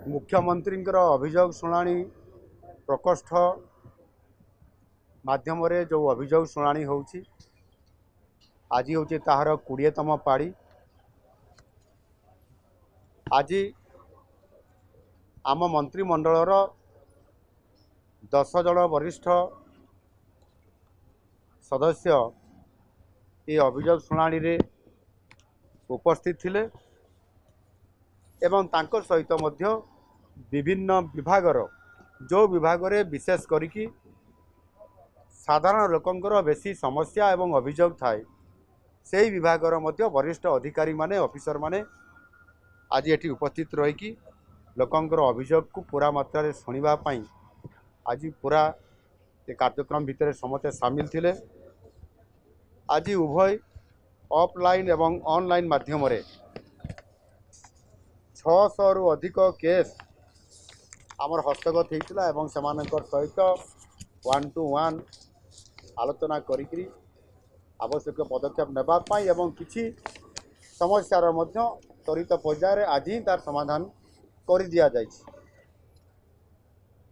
मुख्यमंत्री अभियोग शुणाणी प्रकोष्ठ माध्यम जो अभियोग शुणाणी होची आज हूँ ताहार 20तम पाड़ी। आज आम मंत्रिमंडलर 10 जन वरिष्ठ सदस्य ये अभियोग शुणाणी रे उपस्थित थिले एवं तांकर सहित मध्य विभिन्न विभागर जो विभाग रे विशेष करिकी साधारण लोकंकर बेसी समस्या एवं अभियोग थाए से विभागर मध्य वरिष्ठ अधिकारी माने ऑफिसर माने आज एटी उपस्थित रही लोकंकर अभियोग को पूरा मात्रा रे सुनिबा पई आज पूरा ये कार्यक्रम भितर समस्त सामिल थिले। आज उभय ऑफलाइन एवं ऑनलाइन माध्यम रे 600 रु अधिक केस आमर हस्तगत होता एवं सेमानकर सहित 1 to 1 आलोचना करी आवश्यक पदक्षेप नेबाई एवं किसी समस्यार मध्य त्वरित पर्यायर आज ही तार समाधान कर दि जाइए।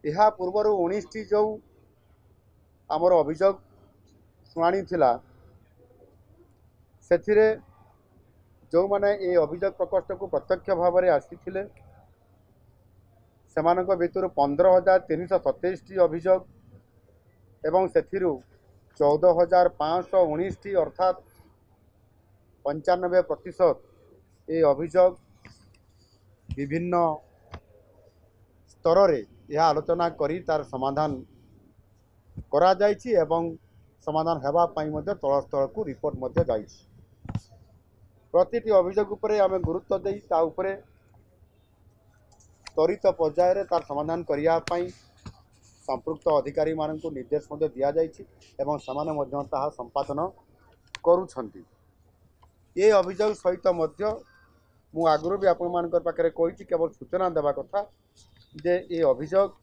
यह पूर्वर 19टी जो आमर अभियोग शुणाणी थिला सेथिरे जो माने ये अभियोग प्रकोष्ठ को प्रत्यक्ष भाव में आसी सेमानक भितर 15,327टी अभियोग एवं सेथिरु 14,519टी अर्थात 95% ये अभियोग विभिन्न स्तर रे यह आलोचना करी तार समाधान करा जाइछि एवं समाधान हेबा पई मध्ये तल स्तर को रिपोर्ट मध्ये जाइछि। प्रतिटी अभियोग उपरे आमे गुरुत्व देई ता उपरे त्वरित पर्यायर तार समाधान करिया पई संपृक्त अधिकारी मानक निर्देश मध्ये दिया जाइछि एवं समान मध्ये ताहा संपादन करूछंती। ये अभियोग सहित मध्य मु आगुरु भी आपण मानकर पाखरे कहिछि केवल सूचना देबा कथा जे ये अभियोग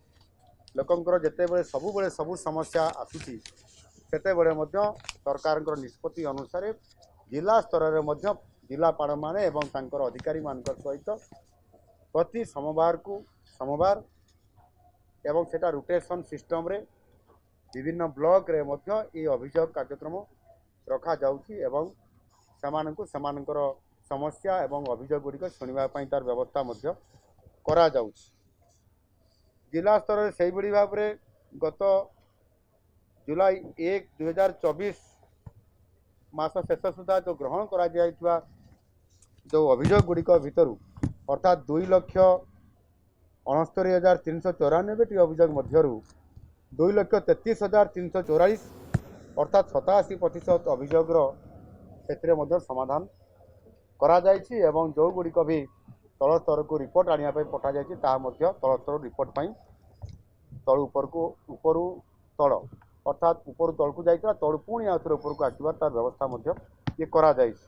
लोकंकर जेते बेले सबु बेले सबु समस्या आसुछि सेते बेले मध्य सरकारक निष्पत्ति अनुसार जिला स्तर रे मध्य जिलापाल माने एवं तांकर अधिकारी मानकर सहित प्रति सोमवार एवं सेटा रोटेशन सिस्टम रे विभिन्न ब्लॉक रे मध्य ये अभियोग कार्यक्रम रखा जाउछि एवं सेमानकु सेमानकर समस्या एवं अभियोग गुड़िक शुणा तार व्यवस्था मध्य करा जाउछि। जिला स्तर रे सेही बड़ी भाव रे गत जुलाई 1, 2024 मास शेष सुधा जो ग्रहण करा जायथिबा जो अभियोग गुड़िक भितर अर्थात 2,69,394टी अभियोग मध्यरु 2,33,344 अर्थात 87% अभियोगर क्षेत्र में समाधान करा जायछि एवं जो गुड़िक भी तल स्तर को रिपोर्ट आनिया पठा जायछि ता मध्य तल स्तर रिपोर्ट पई तल ऊपर को उपरु तल अर्थात ऊपर तल को जाइछा तल पुणी आउथरे ऊपर को आसीबा तार व्यवस्था मध्य ये करा जायछि।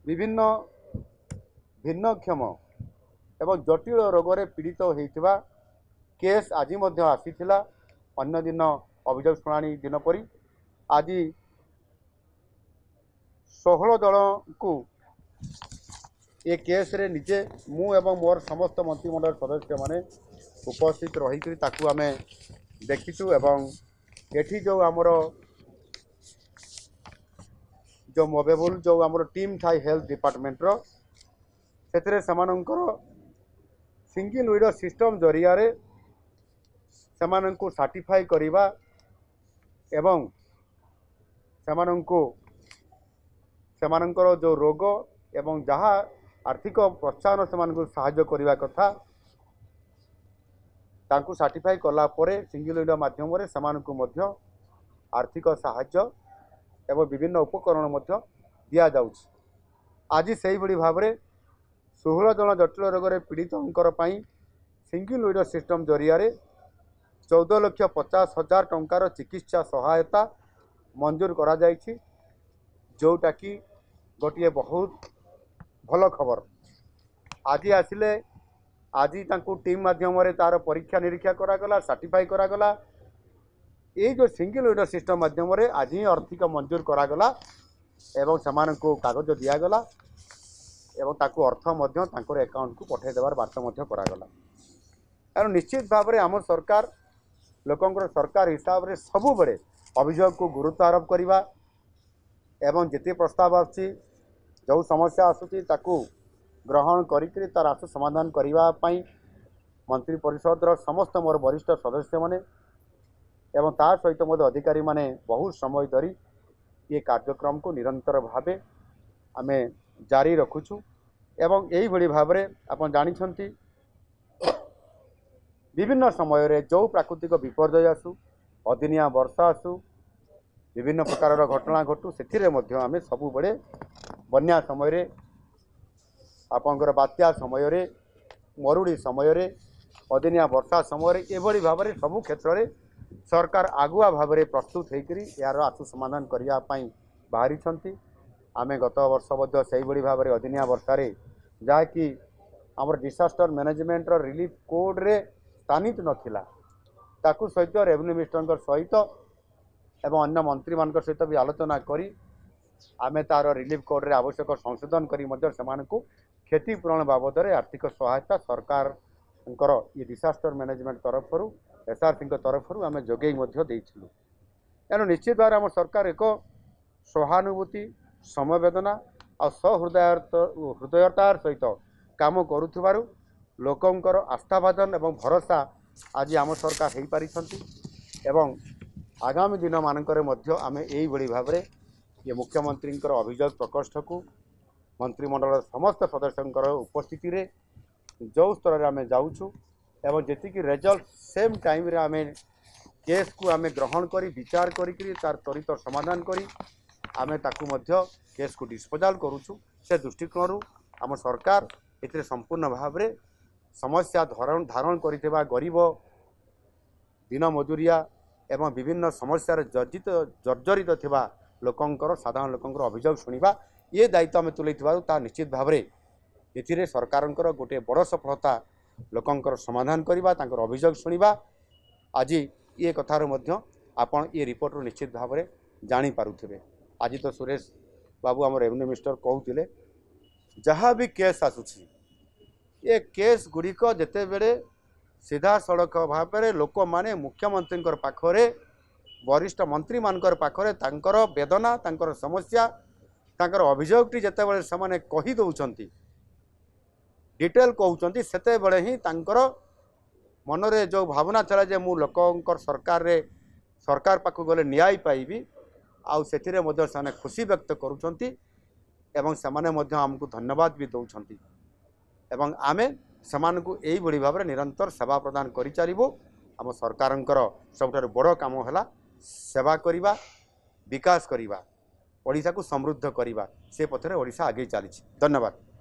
विभिन्न भिन्नक्षम एवं जटिल रोग रे पीड़ित होइथिबा केस आज मध्य आसीथिला अन्य दिन अभियोग शुणाणी दिन परी आज 16 जन को ये केस रे निजे मु एवं मोर समस्त मंत्रिमंडल सदस्य माने उपस्थित रही ताकू आमे देखिचु एवं एठी जो आमर जो मोबेबुल जो आमर टीम थाई हेल्थ डिपार्टमेंट रो सेतरे समानंकर सिंगल विंडो सिस्टम जरिया रे समानंकु सर्टिफाई करिबा एवं समानंकर जो रोग एवं जहाँ आर्थिक प्रोत्साहन से साहाय्य करने कथा तांकु सर्टिफाई कला परे सिंगल विंडो माध्यम रे समानकु मध्य आर्थिक साहाय्य एवं विभिन्न उपकरण मध्य दिया जाउछि। आज सही बड़ी भाव रे 16 जन जटिल रोग रे पीड़ितंकर पई सिंगल विंडो सिस्टम जरिया रे 14,50,000 टंकार चिकित्सा सहायता मंजूर करा जाइछि जोटा कि गोटे बहुत भल खबर। आज आसिले आज तांकु टीम माध्यम रे तार परीक्षा निरीक्षा करागला सर्टिफाई करागला ये जो सिंगल विंडो सिस्टम माध्यम रे आज ही आर्थिक मंजूर करागला एवं समान को कागज दियागला एवं ताकू अर्थ मध्य तांकर अकाउंट को पठाई देवार बार्ता मध्य करागला। तेणु निश्चित भाव में आम सरकार लोकंकर सरकार हिसाब से सबु बड़े अभियोग को गुरुत्व आरोप करवा एवं जिते प्रस्ताव आसुची जो समस्या आसुची ताकू ग्रहण करी तार आशु समाधान करने मंत्री परिषद समस्त मोर वरिष्ठ सदस्य माने एवं ता सहित मध्य अधिकारी माने बहुत समय धरी ये कार्यक्रम को निरंतर भावे आमे जारी रखुछु एवं यही भली भाव में आप जानी विभिन्न समय रे जो प्राकृतिक विपर्यय आसु अदिनिया वर्षा आसु विभिन्न प्रकार घटना घटू से आम सबु बड़े बन्या समय रे आपंकर बात्या समय रे मरुड़ी समय रे अदिनिया वर्षा समय रे एभली भाव में सबु क्षेत्र में सरकार आगुआ भाव में प्रस्तुत होकर यार आशु समाधान करने बाहरी आमे गत वर्ष मध्य से भाव में अदिनिया वर्षा जहाँकि आमर डिसास्टर मैनेजमेंट रिलीफ कोड रे स्थानित नथिला ताकू सहित रेवेन्यू मिनिस्टर सहित एवं अन्य मंत्री मान सहित भी आलोचना करी आमे तार रिलीफ कोड रे आवश्यक संशोधन करी मध्य समान को क्षतिपूरण बाबद में आर्थिक सहायता सरकार ये डिसास्टर मैनेजमेंट तरफ एसआरसी तरफ आम जोगे देइथिलु। तेणु निश्चित भाव आम सरकार एक सहानुभूति समवेदना और सहृदयतार सहित काम करुथिबारु लोकंकर आस्थाभाजन एवं भरोसा आज आम सरकार हो पारिछंती एवं आगामी दिन मानकरे मध्य आमे एई भली भाव में ये मुख्यमंत्री अभियोग प्रकोष्ठ को मंत्रिमंडल समस्त सदस्यंकर उपस्थिति रे जो स्तर में आम जाऊँ एवं जी रिजल्ट सेम टाइम रे आमे केस को आमे ग्रहण करी विचार करी तार त्वरित समाधान करी आमे ताकू मध्य केस को डिस्पोजाल करूछु। से दृष्टिकोण आम सरकार एथिरे संपूर्ण भाव में समस्या धारण करिथिबा गरीब दिन मजूरिया एवं विभिन्न समस्या जर्जरित थिबा लोकंकर साधारण लोकंकर अभियोग शुणिबा ये दायित्व आम तुलैथिबारु निश्चित भाव में एथिरे सरकारंकर गोटे बड़ सफलता लोकंकर समाधान करवा तांकर अभियोग शुणिबा आज ये कथार मध्य आपण ये रिपोर्ट रू निश्चित भाव में जानी पारुथिबे। आज तो सुरेश बाबू आम रेवेन्यू मिनिस्टर कहूतिले जहाँ भी केस आसुछि ये केस गुड़िक जेते बेले सीधा सड़क भाव में लोक माने मुख्यमंत्री पाखरे वरिष्ठ मंत्री मानकर पाखरे तांकर वेदना तांकर समस्या तांकर अभियोगटी जेते बेले समाने कहि दउछंती डिटेल कहते सेते बड़े ही तांकर मनरे जो भावना चला जे मु लोकंकर सरकार पाखु गले न्याय पाइबी आउ सेथिरे मध्य से खुशी व्यक्त करुछंती एवं सेमाने मध्य हमको धन्यवाद भी दउछंती एवं आमे समान को यही भली भाव में निरंतर सेवा प्रदान करि चलिबो। आम सरकारंकर सबठारु बड़ काम है सेवा करिबा विकास करिबा ओडिशा को समृद्ध करिबा से पथरे ओडिशा आगे चली। धन्यवाद।